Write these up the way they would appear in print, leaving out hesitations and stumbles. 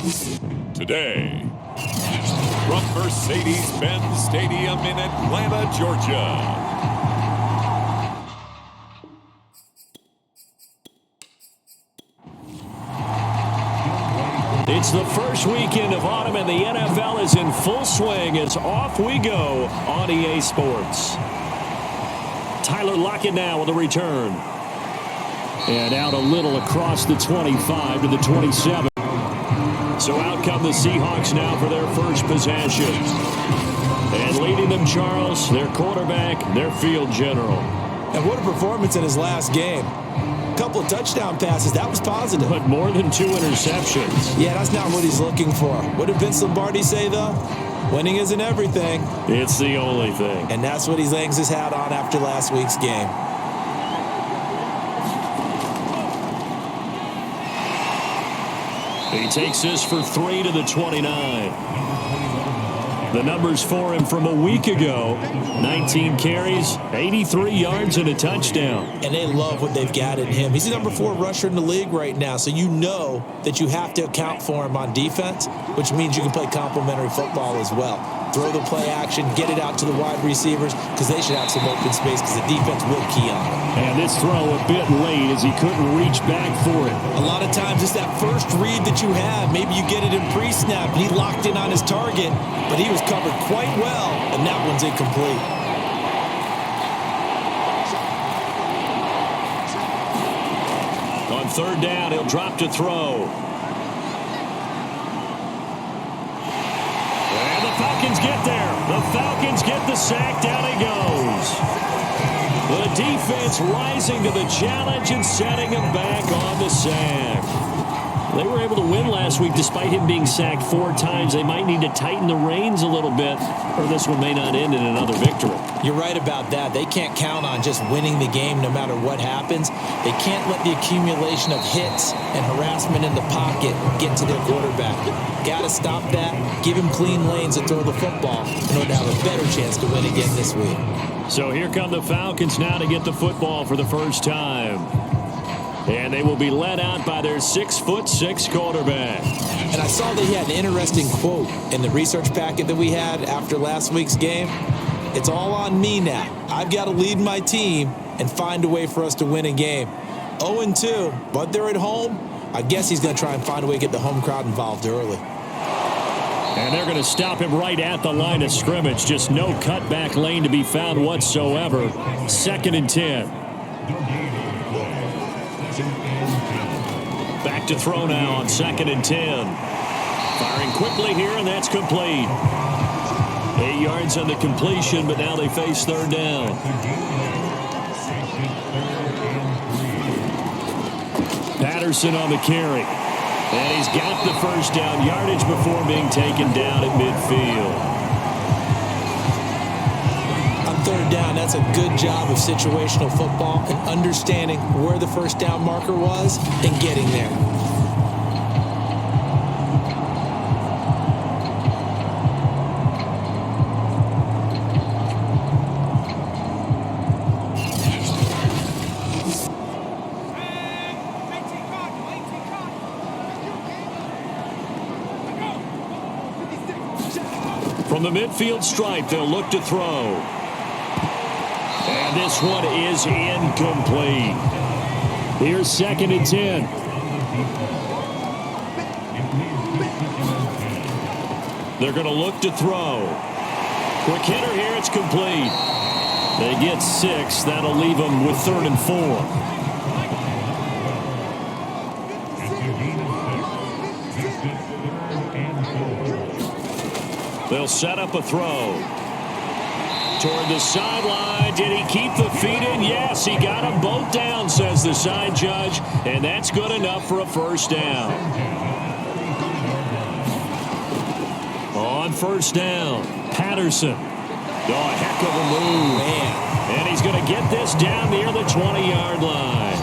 Today, from Mercedes-Benz Stadium in Atlanta, Georgia. It's the first weekend of autumn, and the NFL is in full swing as off we go on EA Sports. Tyler Lockett now with a return. And out a little across the 25 to the 27. So out come the Seahawks now for their first possession. And leading them, Charles, their quarterback, their field general. And what a performance in his last game. Couple of touchdown passes. That was positive. But more than 2 interceptions. Yeah, that's not what he's looking for. What did Vince Lombardi say, though? Winning isn't everything. It's the only thing. And that's what he hangs his hat on after last week's game. He takes this for 3 to the 29. The numbers for him from a week ago: 19 carries, 83 yards, and a touchdown. And they love what they've got in him. He's the number 4 rusher in the league right now, so you know that you have to account for him on defense, which means you can play complementary football as well. Throw the play action, get it out to the wide receivers, because they should have some open space, because the defense will key on it. And this throw a bit late as he couldn't reach back for it. A lot of times it's that first read that you have. Maybe you get it in pre-snap, and he locked in on his target, but he was covered quite well, and that one's incomplete. On third down, he'll drop to throw. And the Falcons get there. The Falcons get the sack. Down he goes. The defense rising to the challenge and setting him back on the sack. They were able to win last week despite him being sacked 4 times. They might need to tighten the reins a little bit, or this one may not end in another victory. You're right about that. They can't count on just winning the game no matter what happens. They can't let the accumulation of hits and harassment in the pocket get to their quarterback. Got to stop that, give him clean lanes to throw the football in order to have a better chance to win again this week. So here come the Falcons now to get the football for the first time. And they will be led out by their 6'6" quarterback. And I saw that he had an interesting quote in the research packet that we had after last week's game. It's all on me now. I've got to lead my team and find a way for us to win a game. 0-2, but they're at home. I guess he's going to try and find a way to get the home crowd involved early. And they're going to stop him right at the line of scrimmage. Just no cutback lane to be found whatsoever. 2nd and 10. Back to throw now on 2nd and 10. Firing quickly here, and that's complete. 8 yards on the completion, but now they face 3rd down. Patterson on the carry. And he's got the first down yardage before being taken down at midfield. On 3rd down, that's a good job of situational football and understanding where the first down marker was and getting there. From the midfield stripe, they'll look to throw. And this one is incomplete. Here's 2nd and 10. They're going to look to throw. Quick hitter here, it's complete. They get 6. That'll leave them with 3rd and 4. They'll set up a throw. Toward the sideline. Did he keep the feet in? Yes, he got them both down, says the side judge. And that's good enough for a first down. On first down, Patterson. Oh, a heck of a move. Man. And he's going to get this down near the 20-yard line.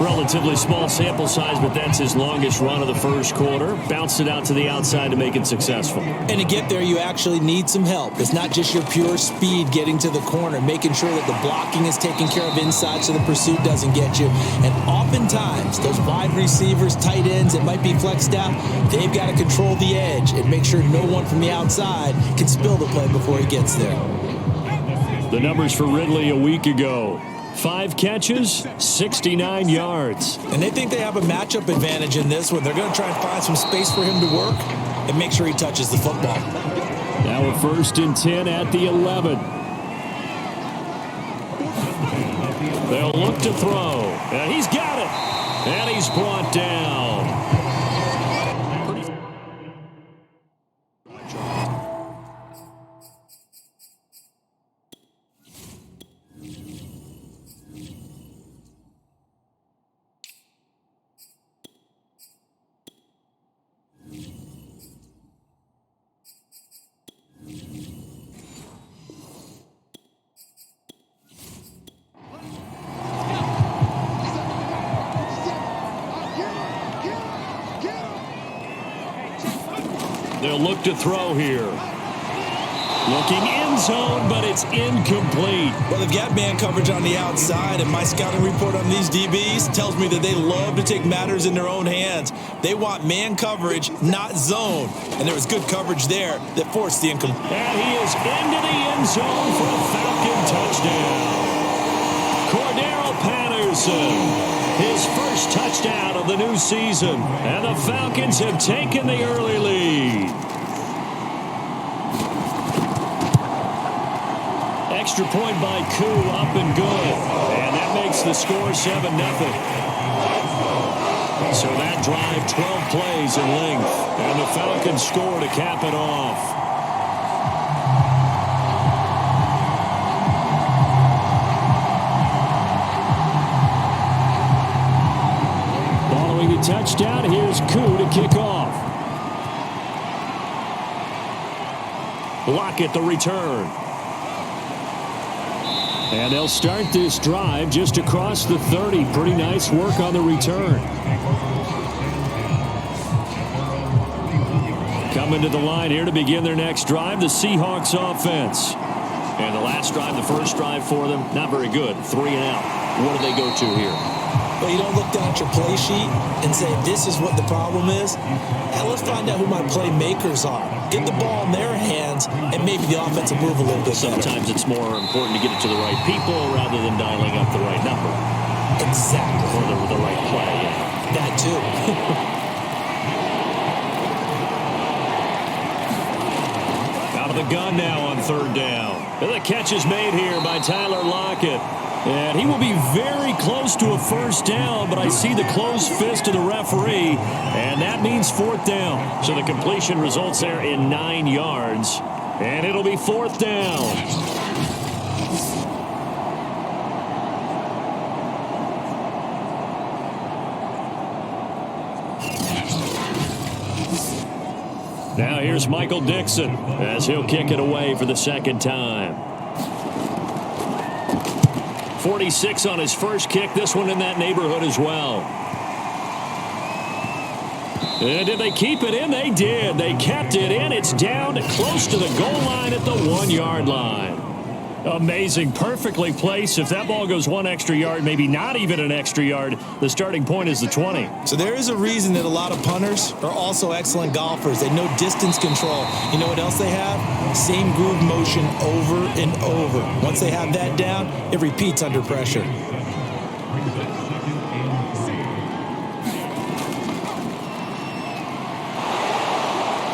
Relatively small sample size, but that's his longest run of the first quarter. Bounced it out to the outside to make it successful. And to get there, you actually need some help. It's not just your pure speed getting to the corner, making sure that the blocking is taken care of inside so the pursuit doesn't get you. And oftentimes, those wide receivers, tight ends that might be flexed out, they've got to control the edge and make sure no one from the outside can spill the play before he gets there. The numbers for Ridley a week ago. 5 catches, 69 yards. And they think they have a matchup advantage in this one. They're going to try and find some space for him to work and make sure he touches the football. Now a 1st and 10 at the 11. They'll look to throw. And he's got it. And he's brought down. They'll look to throw here. Looking end zone, but it's incomplete. Well, they've got man coverage on the outside, and my scouting report on these DBs tells me that they love to take matters in their own hands. They want man coverage, not zone. And there was good coverage there that forced the incomplete. And he is into the end zone for a Falcon touchdown. Cordero Patterson. His first touchdown of the new season. And the Falcons have taken the early lead. Extra point by Koo, up and good. And that makes the score 7-0. So that drive, 12 plays in length. And the Falcons score to cap it off. Following the touchdown, here's Koo to kick off. Lockett the return. And they'll start this drive just across the 30. Pretty nice work on the return. Coming to the line here to begin their next drive, the Seahawks offense. And the last drive, the first drive for them, not very good. 3 and out. What do they go to here? Well, you don't look down at your play sheet and say, this is what the problem is. Now let's find out who my playmakers are. Get the ball in their hands, and maybe the offense will move a little bit better. Sometimes it's more important to get it to the right people rather than dialing up the right number. Exactly. Or the right play. That too. Out of the gun now on 3rd down. And the catch is made here by Tyler Lockett. And he will be very close to a first down, but I see the closed fist of the referee, and that means 4th down. So the completion results there in 9 yards, and it'll be 4th down. Now here's Michael Dixon as he'll kick it away for the 2nd time. 46 on his first kick. This one in that neighborhood as well. And did they keep it in? They did. They kept it in. It's down close to the goal line at the 1-yard line. Amazing. Perfectly placed. If that ball goes 1 extra yard, maybe not even an extra yard, the starting point is the 20. So there is a reason that a lot of punters are also excellent golfers. They know distance control. You know what else they have? Same groove motion over and over. Once they have that down, it repeats under pressure.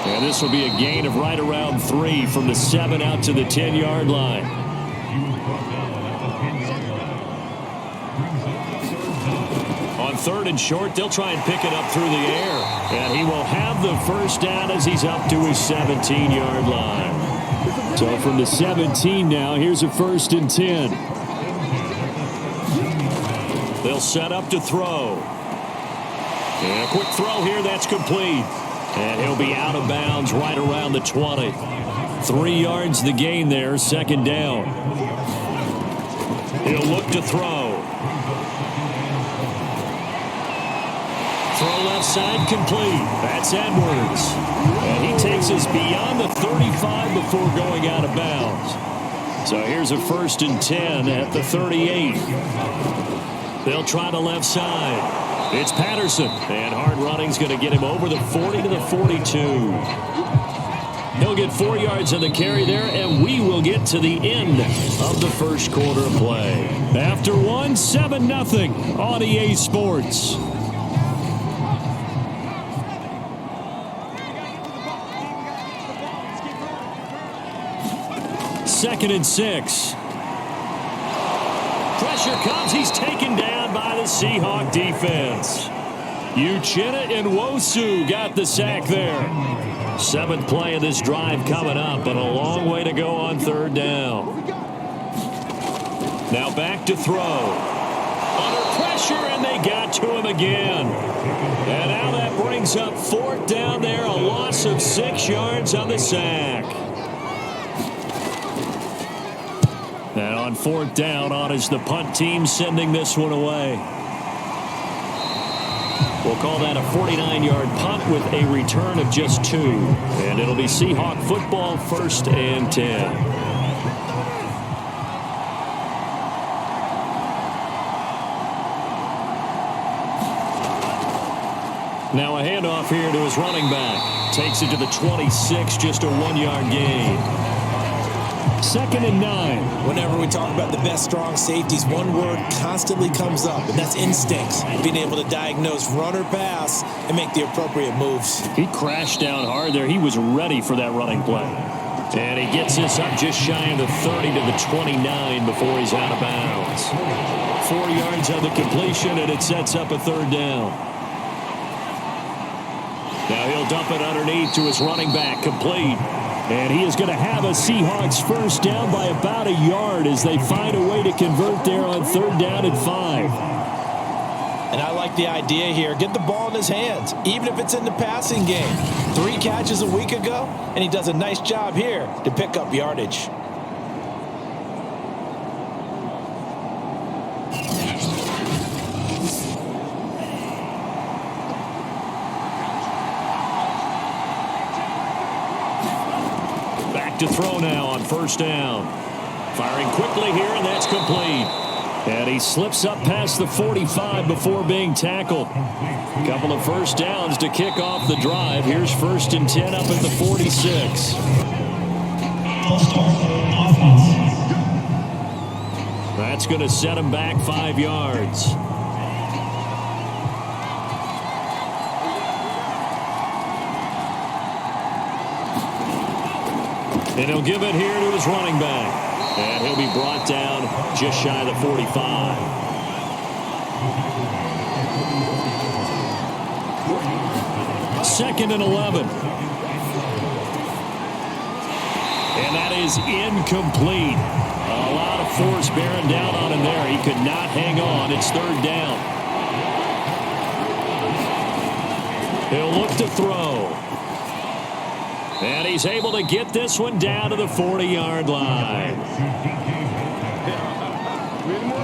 And this will be a gain of right around 3 from the 7 out to the 10-yard line. On 3rd and short, they'll try and pick it up through the air. And he will have the first down as he's up to his 17-yard line. So from the 17 now, here's a 1st and 10. They'll set up to throw. And a quick throw here, that's complete. And he'll be out of bounds right around the 20. 3 yards the gain there, 2nd down. He'll look to throw. side complete. That's Edwards. And he takes us beyond the 35 before going out of bounds. So here's a 1st and 10 at the 38. They'll try the left side. It's Patterson. And hard running's going to get him over the 40 to the 42. He'll get 4 yards on the carry there, and we will get to the end of the first quarter of play. After 7-0 on EA Sports. Second and 6. Pressure comes. He's taken down by the Seahawk defense. Uchenna and Nwosu got the sack there. 7th play of this drive coming up, but a long way to go on 3rd down. Now back to throw. Under pressure, and they got to him again. And now that brings up 4th down there, a loss of 6 yards on the sack. And on 4th down, on is the punt team sending this one away. We'll call that a 49-yard punt with a return of just 2. And it'll be Seahawk football, 1st and 10. Now a handoff here to his running back. Takes it to the 26, just a 1-yard gain. 2nd and 9. Whenever we talk about the best strong safeties, one word constantly comes up, and that's instincts. Being able to diagnose run or pass and make the appropriate moves. He crashed down hard there. He was ready for that running play. And he gets this up just shy of the 30 to the 29 before he's out of bounds. 4 yards on the completion, and it sets up a 3rd down. Now he'll dump it underneath to his running back, complete. And he is going to have a Seahawks 1st down by about a yard as they find a way to convert there on 3rd down and 5. And I like the idea here. Get the ball in his hands, even if it's in the passing game. 3 catches a week ago, and he does a nice job here to pick up yardage. To throw now on 1st down. Firing quickly here, and that's complete. And he slips up past the 45 before being tackled. A couple of 1st downs to kick off the drive. Here's 1st and 10 up at the 46. That's going to set him back 5 yards. And he'll give it here to his running back. And he'll be brought down just shy of the 45. Second and 11. And that is incomplete. A lot of force bearing down on him there. He could not hang on. It's 3rd down. He'll look to throw. And he's able to get this one down to the 40-yard line.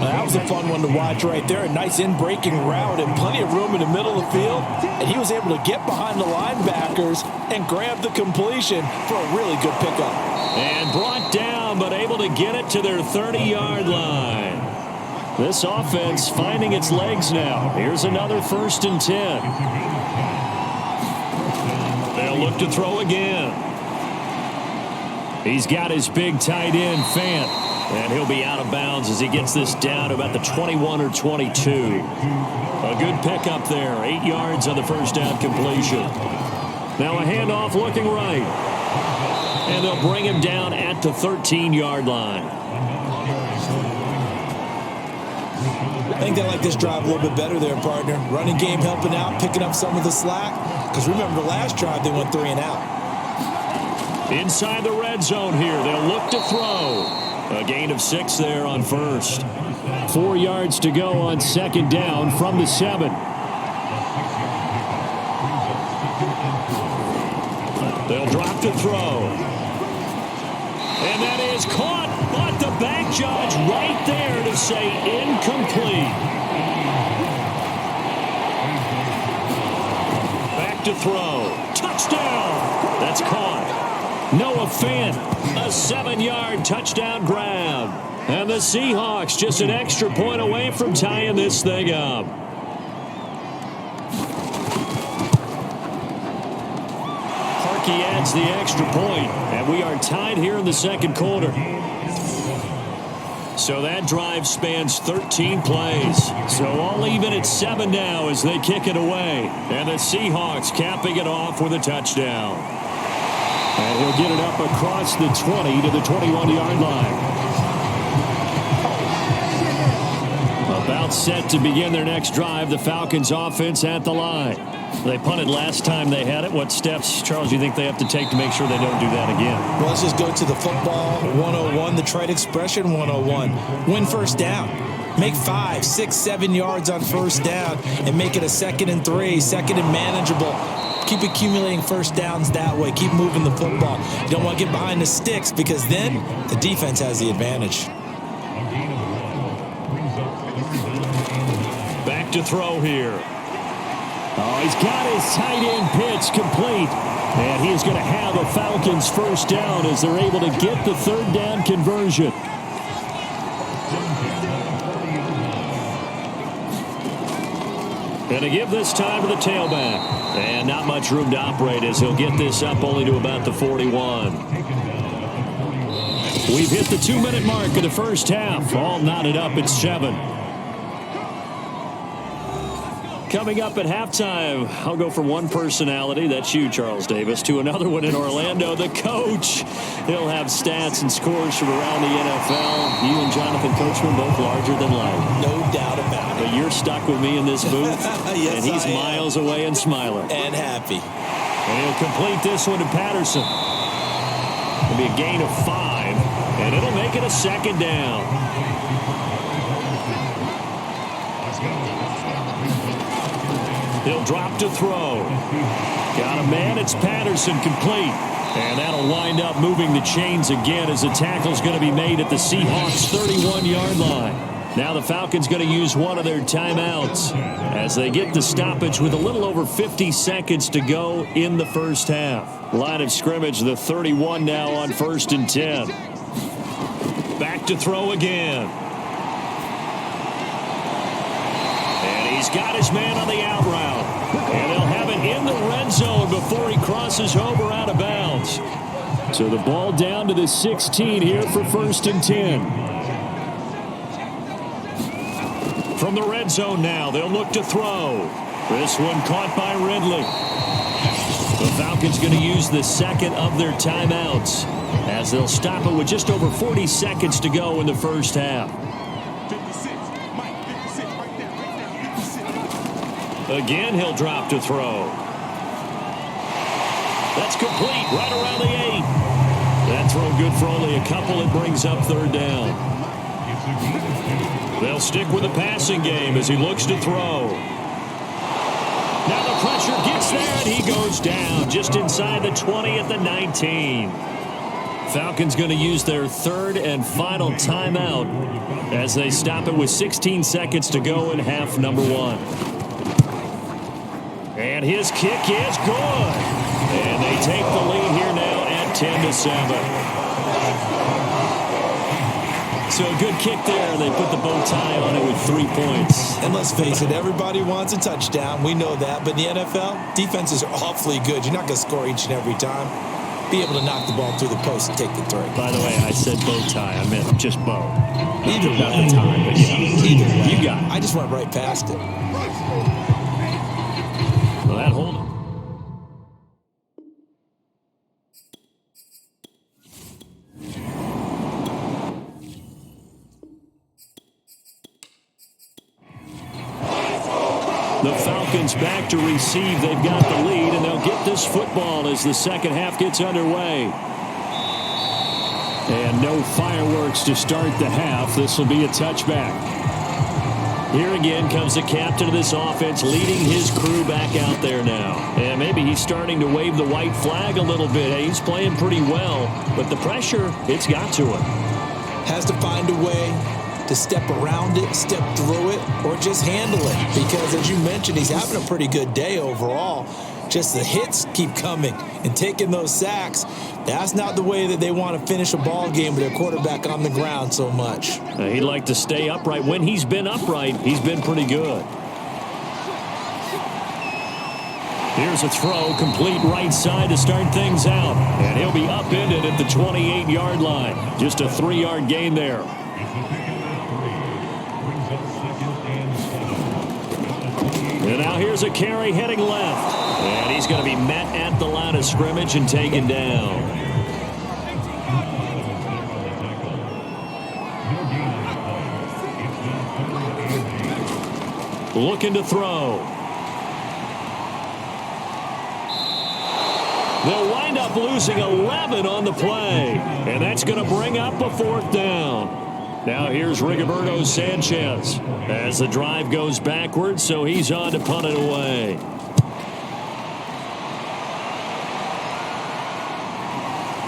That was a fun one to watch right there. A nice in-breaking route and plenty of room in the middle of the field. And he was able to get behind the linebackers and grab the completion for a really good pickup. And brought down, but able to get it to their 30-yard line. This offense finding its legs now. Here's another 1st and 10. They'll look to throw again. He's got his big tight end, Fant. And he'll be out of bounds as he gets this down to about the 21 or 22. A good pickup there. 8 yards on the 1st down completion. Now a handoff looking right. And they'll bring him down at the 13-yard line. I think they like this drive a little bit better there, partner. Running game helping out, picking up some of the slack. Because remember, last drive they went 3 and out. Inside the red zone here. They'll look to throw. A gain of 6 there on 1st. 4 yards to go on 2nd down from the 7. They'll drop to throw. And that is caught, but the back judge right there to say incomplete. to throw. Touchdown. That's caught. Noah Fant, a 7-yard touchdown grab. And the Seahawks just an extra point away from tying this thing up. Harkey adds the extra point, and we are tied here in the second quarter. So that drive spans 13 plays. So all even at 7 now as they kick it away. And the Seahawks capping it off with a touchdown. And he'll get it up across the 20 to the 21-yard line. About set to begin their next drive, the Falcons offense at the line. They punted last time they had it. What steps, Charles, do you think they have to take to make sure they don't do that again? Well, let's just go to the football 101, the trite expression 101. Win first down. Make 5, 6, 7 yards on first down and make it a 2nd and 3, 2nd and manageable. Keep accumulating first downs that way. Keep moving the football. You don't want to get behind the sticks because then the defense has the advantage. Back to throw here. Oh, he's got his tight end pitch complete. And he's going to have a Falcons first down as they're able to get the 3rd down conversion. Going to give this time to the tailback. And not much room to operate as he'll get this up only to about the 41. We've hit the 2-minute mark of the first half. All knotted up at 7. Coming up at halftime, I'll go from one personality, that's you, Charles Davis, to another one in Orlando, the coach. He'll have stats and scores from around the NFL. You and Jonathan Coachman both larger than life. No doubt about it. But you're stuck with me in this booth, yes, and he's miles away and smiling. And happy. And he'll complete this one to Patterson. It'll be a gain of 5, and it'll make it a 2nd down. He'll drop to throw. Got a man. It's Patterson complete. And that'll wind up moving the chains again as the tackle's going to be made at the Seahawks' 31-yard line. Now the Falcons going to use one of their timeouts as they get the stoppage with a little over 50 seconds to go in the first half. Line of scrimmage, the 31 now on 1st and 10. Back to throw again. And he's got his man on the out route. And they'll have it in the red zone before he crosses over out of bounds. So the ball down to the 16 here for 1st and 10. From the red zone now, they'll look to throw. This one caught by Ridley. The Falcons going to use the 2nd of their timeouts as they'll stop it with just over 40 seconds to go in the first half. Again, he'll drop to throw. That's complete right around the 8. That throw good for only a couple. It brings up 3rd down. They'll stick with the passing game as he looks to throw. Now the pressure gets there, and he goes down just inside the 20 at the 19. Falcons going to use their 3rd and final timeout as they stop it with 16 seconds to go in half number 1. And his kick is good. And they take the lead here now at 10-7. So a good kick there. They put the bow tie on it with 3 points. And let's face it, everybody wants a touchdown. We know that. But in the NFL, defenses are awfully good. You're not going to score each and every time. Be able to knock the ball through the post and take the 3. By the way, I said bow tie. I meant just bow. Either way. Not the tie, but yeah. Either way. You got it. I just went right past it. Well, that hold it. The Falcons back to receive. They've got the lead, and they'll get this football as the second half gets underway. And no fireworks to start the half. This will be a touchback. Here again comes the captain of this offense leading his crew back out there now. And maybe he's starting to wave the white flag a little bit. He's playing pretty well, but the pressure, it's got to him. Has to find a way to step around it, step through it, or just handle it. Because as you mentioned, he's having a pretty good day overall. Just the hits keep coming and taking those sacks. That's not the way that they want to finish a ball game with their quarterback on the ground so much. He'd like to stay upright. When he's been upright, he's been pretty good. Here's a throw, complete right side to start things out. And he'll be upended at the 28-yard line. Just a 3-yard gain there. And now here's a carry heading left. And he's going to be met at the line of scrimmage and taken down. Looking to throw. They'll wind up losing 11 on the play. And that's going to bring up a 4th down. Now here's Rigoberto Sanchez as the drive goes backwards, so he's on to punt it away.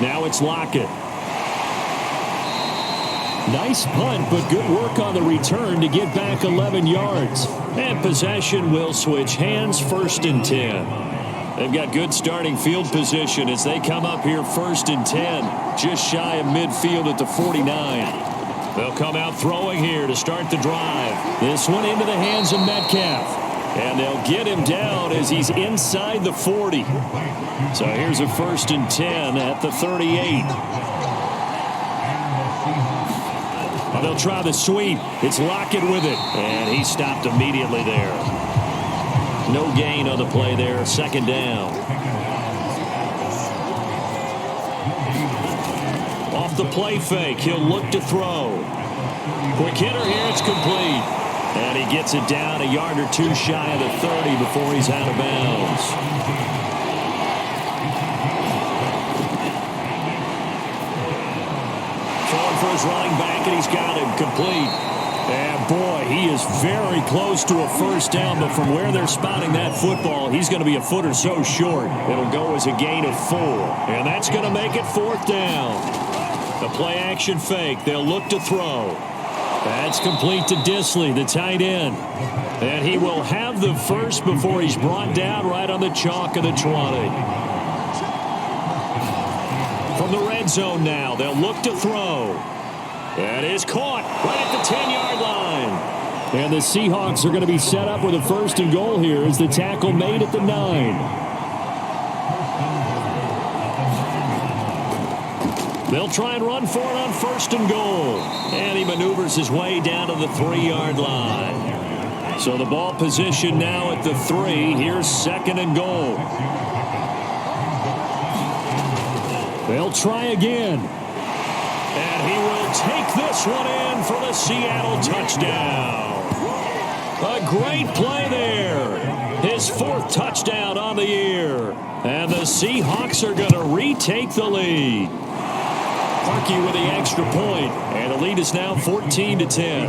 Now it's Lockett. Nice punt, but good work on the return to get back 11 yards. And possession will switch hands, 1st and 10. They've got good starting field position as they come up here 1st and 10, just shy of midfield at the 49. They'll come out throwing here to start the drive. This one into the hands of Metcalf. And they'll get him down as he's inside the 40. So here's a 1st and 10 at the 38. Well, they'll try the sweep. It's Lockett with it. And he stopped immediately there. No gain on the play there. 2nd down. Off the play fake, he'll look to throw. Quick hitter here, it's complete. And he gets it down a yard or 2 shy of the 30 before he's out of bounds. Throwing for his running back, and he's got him complete. And boy, he is very close to a 1st down, but from where they're spotting that football, he's going to be a foot or so short. It'll go as a gain of 4. And that's going to make it 4th down. The play action fake. They'll look to throw. That's complete to Disley, the tight end. And he will have the first before he's brought down right on the chalk of the 20. From the red zone now, they'll look to throw. That is caught right at the 10-yard line. And the Seahawks are going to be set up with a 1st and goal here as the tackle made at the 9. They'll try and run for it on 1st and goal. And he maneuvers his way down to the 3-yard line. So the ball position now at the 3. Here's 2nd and goal. They'll try again. And he will take this one in for the Seattle touchdown. A great play there. His 4th touchdown on the year. And the Seahawks are going to retake the lead. Parkey with the extra point, and the lead is now 14-10.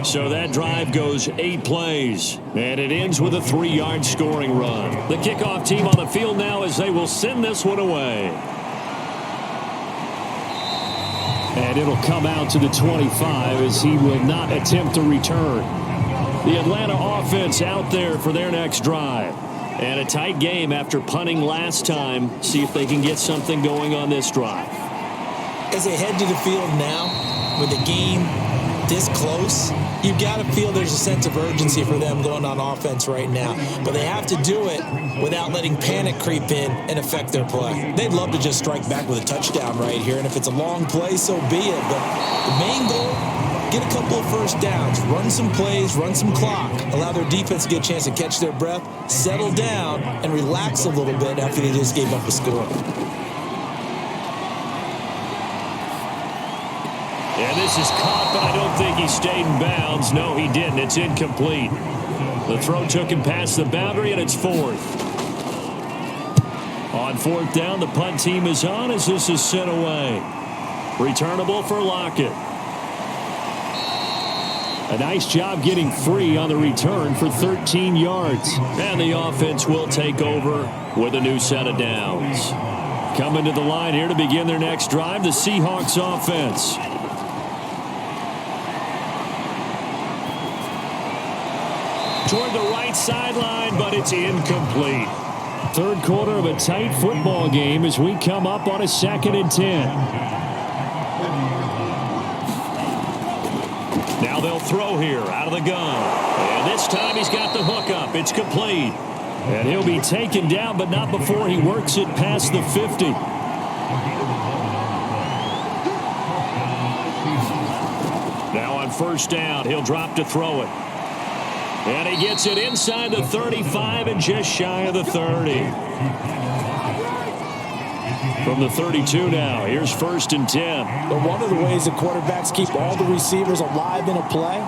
So that drive goes 8 plays, and it ends with a 3-yard scoring run. The kickoff team on the field now as they will send this one away. And it'll come out to the 25 as he will not attempt to return. The Atlanta offense out there for their next drive. And a tight game after punting last time. See if they can get something going on this drive. As they head to the field now, with the game this close, you've got to feel there's a sense of urgency for them going on offense right now. But they have to do it without letting panic creep in and affect their play. They'd love to just strike back with a touchdown right here. And if it's a long play, so be it. But the main goal, get a couple of 1st downs, run some plays, run some clock, allow their defense to get a chance to catch their breath, settle down, and relax a little bit after they just gave up a score. And this is caught, but I don't think he stayed in bounds. No, he didn't. It's incomplete. The throw took him past the boundary, and it's 4th. On 4th down, the punt team is on as this is sent away. Returnable for Lockett. A nice job getting free on the return for 13 yards. And the offense will take over with a new set of downs. Coming to the line here to begin their next drive, the Seahawks offense. toward the right sideline, but it's incomplete. Third quarter of a tight football game as we come up on a 2nd and 10. Now they'll throw here out of the gun. And this time he's got the hook up. It's complete. And he'll be taken down, but not before he works it past the 50. Now on first down, he'll drop to throw it. And he gets it inside the 35 and just shy of the 30. From the 32 now, here's 1st and 10. But one of the ways the quarterbacks keep all the receivers alive in a play,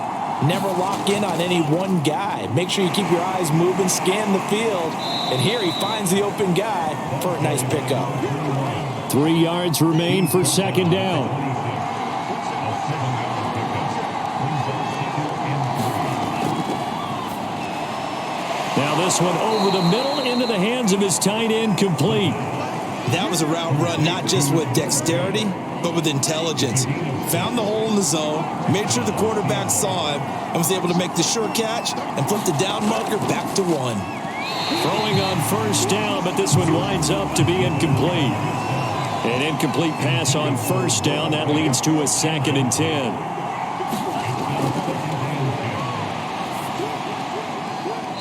never lock in on any one guy. Make sure you keep your eyes moving, scan the field. And here he finds the open guy for a nice pickup. 3 yards remain for 2nd down. Now this one over the middle into the hands of his tight end, complete. That was a route run not just with dexterity, but with intelligence. Found the hole in the zone, made sure the quarterback saw him, and was able to make the sure catch and flip the down marker back to 1. Throwing on first down, but this one winds up to be incomplete. An incomplete pass on first down. That leads to a 2nd and 10.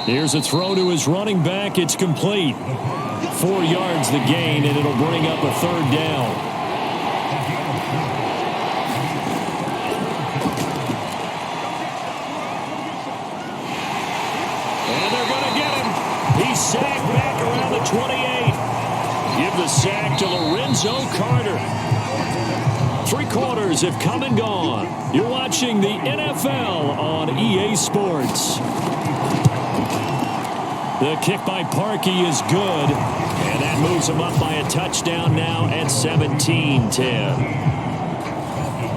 Here's a throw to his running back. It's complete. 4 yards the gain, and it'll bring up a 3rd down. And they're going to get him. He's sacked back around the 28. Give the sack to Lorenzo Carter. 3 quarters have come and gone. You're watching the NFL on EA Sports. The kick by Parkey is good, and that moves him up by a touchdown now at 17-10.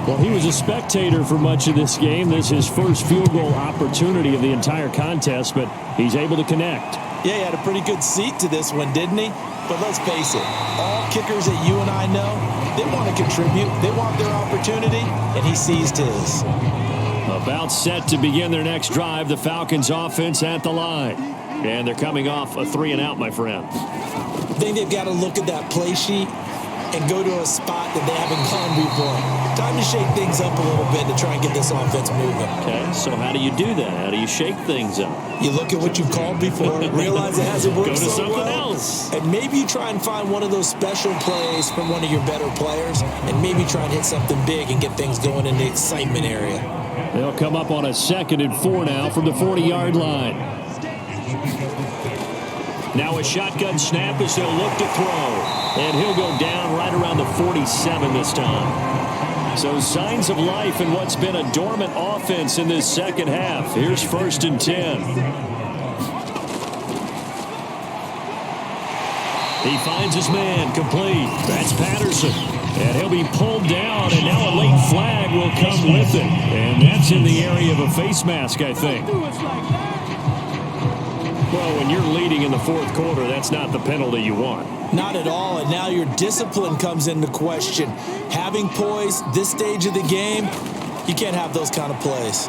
Well, he was a spectator for much of this game. This is his first field goal opportunity of the entire contest, but he's able to connect. Yeah, he had a pretty good seat to this one, didn't he? But let's face it, all kickers that you and I know, they want to contribute. They want their opportunity, and he seized his. About set to begin their next drive, the Falcons offense at the line. And they're coming off a 3-and-out, my friend. I think they've got to look at that play sheet and go to a spot that they haven't gone before. Time to shake things up a little bit to try and get this offense moving. Okay, so how do you do that? How do you shake things up? You look at what you've called before, realize it hasn't worked go to so something well, else. and maybe you try and find one of those special plays from one of your better players, and maybe try and hit something big and get things going in the excitement area. They'll come up on a 2nd and 4 now from the 40-yard line. Now a shotgun snap as they'll look to throw. And he'll go down right around the 47 this time. So signs of life in what's been a dormant offense in this second half. Here's 1st and 10. He finds his man, complete. That's Patterson. And he'll be pulled down, and now a late flag will come with it. And that's in the area of a face mask, I think. Well, when you're leading in the 4th quarter, that's not the penalty you want. Not at all, and now your discipline comes into question. Having poise this stage of the game, you can't have those kind of plays.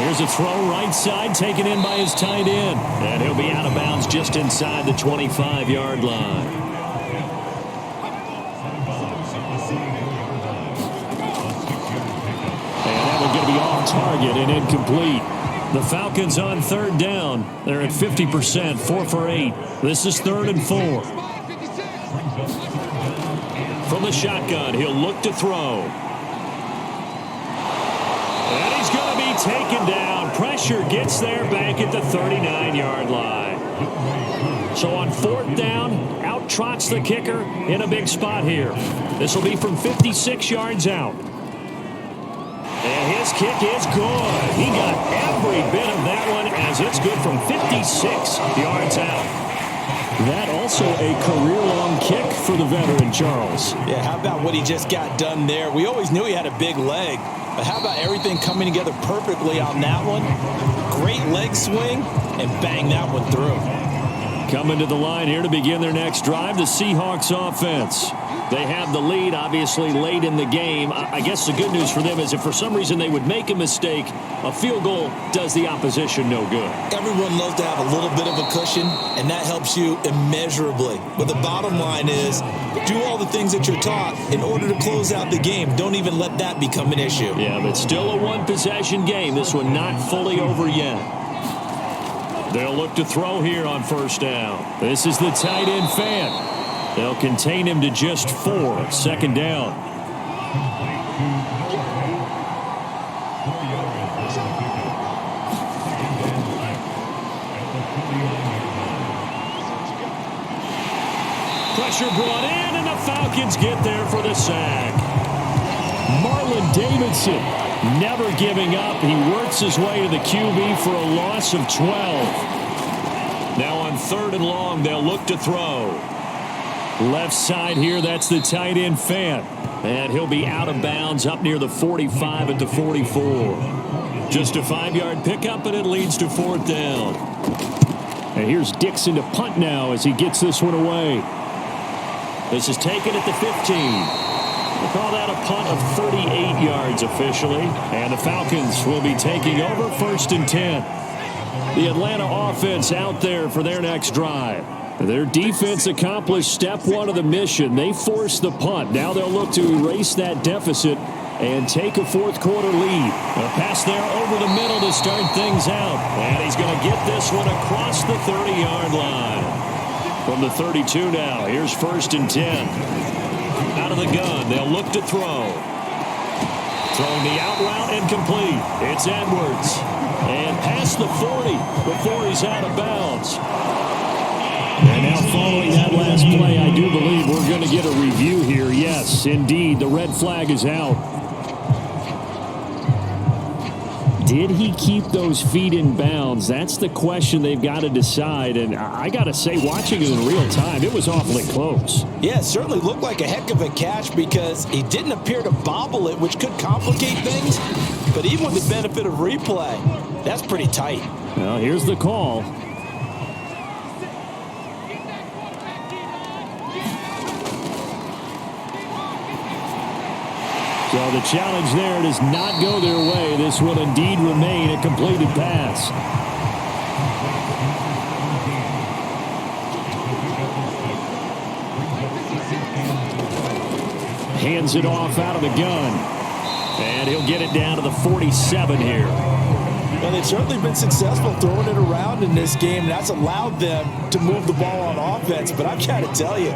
Here's a throw right side, taken in by his tight end. And he'll be out of bounds just inside the 25-yard line. And that one going to be off target and incomplete. The Falcons on 3rd down. They're at 50%, 4 for 8. This is 3rd and 4. From the shotgun, he'll look to throw. And he's going to be taken down. Pressure gets there back at the 39-yard line. So on 4th down, out trots the kicker in a big spot here. This will be from 56 yards out. And his kick is good. He got every bit of that one as it's good from 56 yards out. That also a career-long kick for the veteran, Charles. Yeah, how about what he just got done there? We always knew he had a big leg, but how about everything coming together perfectly on that one? Great leg swing, and bang that one through. Coming to the line here to begin their next drive, the Seahawks offense. They have the lead, obviously, late in the game. I guess the good news for them is if for some reason they would make a mistake, a field goal does the opposition no good. Everyone loves to have a little bit of a cushion, and that helps you immeasurably. But the bottom line is, do all the things that you're taught in order to close out the game. Don't even let that become an issue. Yeah, but still a one-possession game. This one not fully over yet. They'll look to throw here on first down. This is the tight end Fant. They'll contain him to just 4. Second down. Pressure brought in, and the Falcons get there for the sack. Marlon Davidson never giving up. He works his way to the QB for a loss of 12. Now on 3rd and long, they'll look to throw. Left side here, that's the tight end Fant. And he'll be out of bounds up near the 45 at the 44. Just a 5-yard pickup, and it leads to 4th down. And here's Dixon to punt now as he gets this one away. This is taken at the 15. We'll call that a punt of 38 yards officially. And the Falcons will be taking over 1st and 10. The Atlanta offense out there for their next drive. Their defense accomplished step 1 of the mission. They forced the punt. Now they'll look to erase that deficit and take a 4th quarter lead. A pass there over the middle to start things out. And he's going to get this one across the 30-yard line. From the 32 now, here's 1st and 10. Out of the gun, they'll look to throw. Throwing the out route and complete. It's Edwards. And past the 40 before he's out of bounds. And now following that last play, I do believe we're going to get a review here. Yes, indeed, the red flag is out. Did he keep those feet in bounds? That's the question they've got to decide. And I got to say, watching it in real time, it was awfully close. Yeah, it certainly looked like a heck of a catch because he didn't appear to bobble it, which could complicate things. But even with the benefit of replay, that's pretty tight. Well, here's the call. So the challenge there does not go their way. This will indeed remain a completed pass. Hands it off out of the gun. And he'll get it down to the 47 here. Well, they've certainly been successful throwing it around in this game. And that's allowed them to move the ball on offense. But I've got to tell you,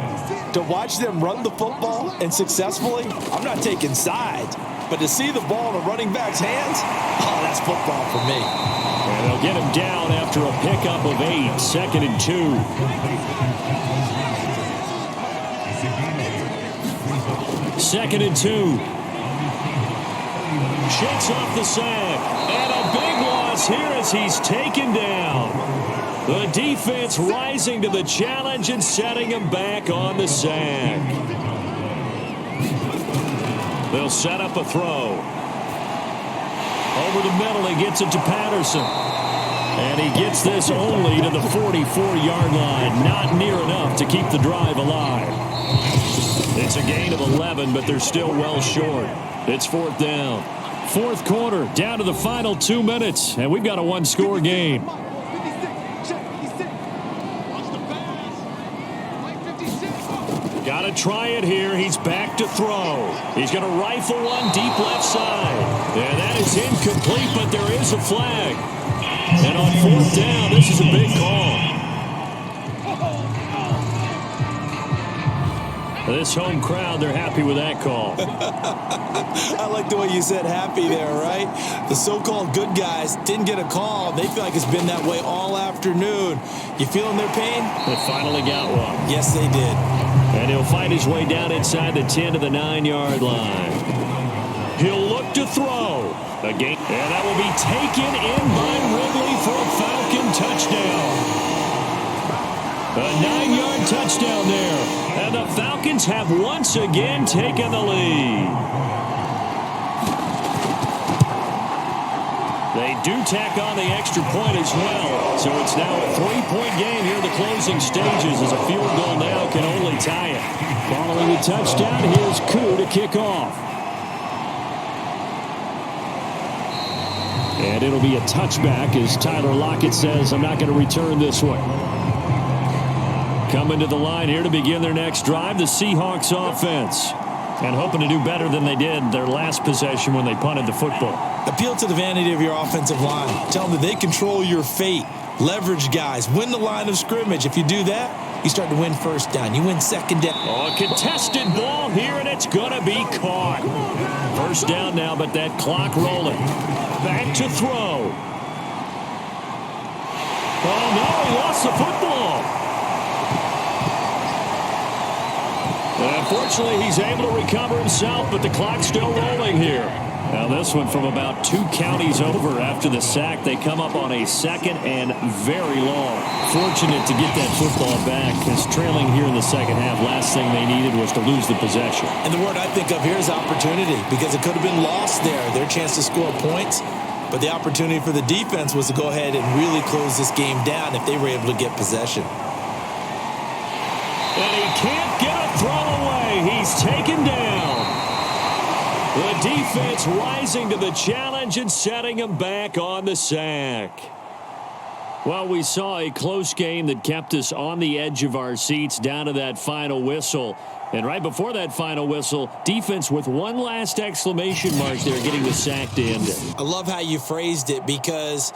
to watch them run the football and successfully, I'm not taking sides. But to see the ball in a running back's hands, oh, that's football for me. And they'll get him down after a pickup of 8. 2nd and 2. Second and 2. Shakes off the sack. And a big loss here as he's taken down. The defense rising to the challenge and setting him back on the sack. They'll set up a throw. Over the middle, he gets it to Patterson. And he gets this only to the 44-yard line. Not near enough to keep the drive alive. It's a gain of 11, but they're still well short. It's 4th down. 4th quarter, down to the final 2 minutes. And we've got a 1-score game. Got to try it here. He's back to throw. He's going to rifle one deep left side. And that is incomplete, but there is a flag. And on 4th down, this is a big call. This home crowd, they're happy with that call. I like the way you said happy there, right? The so-called good guys didn't get a call. They feel like it's been that way all afternoon. You feeling their pain? They finally got one. Yes, they did. And he'll find his way down inside the 10 to the 9-yard line. He'll look to throw. Again, and that will be taken in by Ridley for a Falcon touchdown. A 9-yard touchdown there. And the Falcons have once again taken the lead. They do tack on the extra point as well. So it's now a 3-point game here in the closing stages as a field goal now can only tie it. Following the touchdown, here's Koo to kick off. And it'll be a touchback as Tyler Lockett says, I'm not going to return this one. Coming to the line here to begin their next drive, the Seahawks offense. And hoping to do better than they did their last possession when they punted the football. Appeal to the vanity of your offensive line. Tell them that they control your fate. Leverage guys. Win the line of scrimmage. If you do that, you start to win first down. You win second down. Oh, a contested ball here, and it's going to be caught. First down now, but that clock rolling. Back to throw. Oh, no, he lost the football. Unfortunately, he's able to recover himself, but the clock's still rolling here. Now this one from about 2 counties over after the sack. They come up on a second and very long. Fortunate to get that football back because trailing here in the second half, last thing they needed was to lose the possession. And the word I think of here is opportunity because it could have been lost there. Their chance to score points. But the opportunity for the defense was to go ahead and really close this game down if they were able to get possession. And he can't get a throw away. He's taken down. The defense rising to the challenge and setting him back on the sack. Well, we saw a close game that kept us on the edge of our seats down to that final whistle. And right before that final whistle, defense with one last exclamation mark there getting the sack to end it. I love how you phrased it because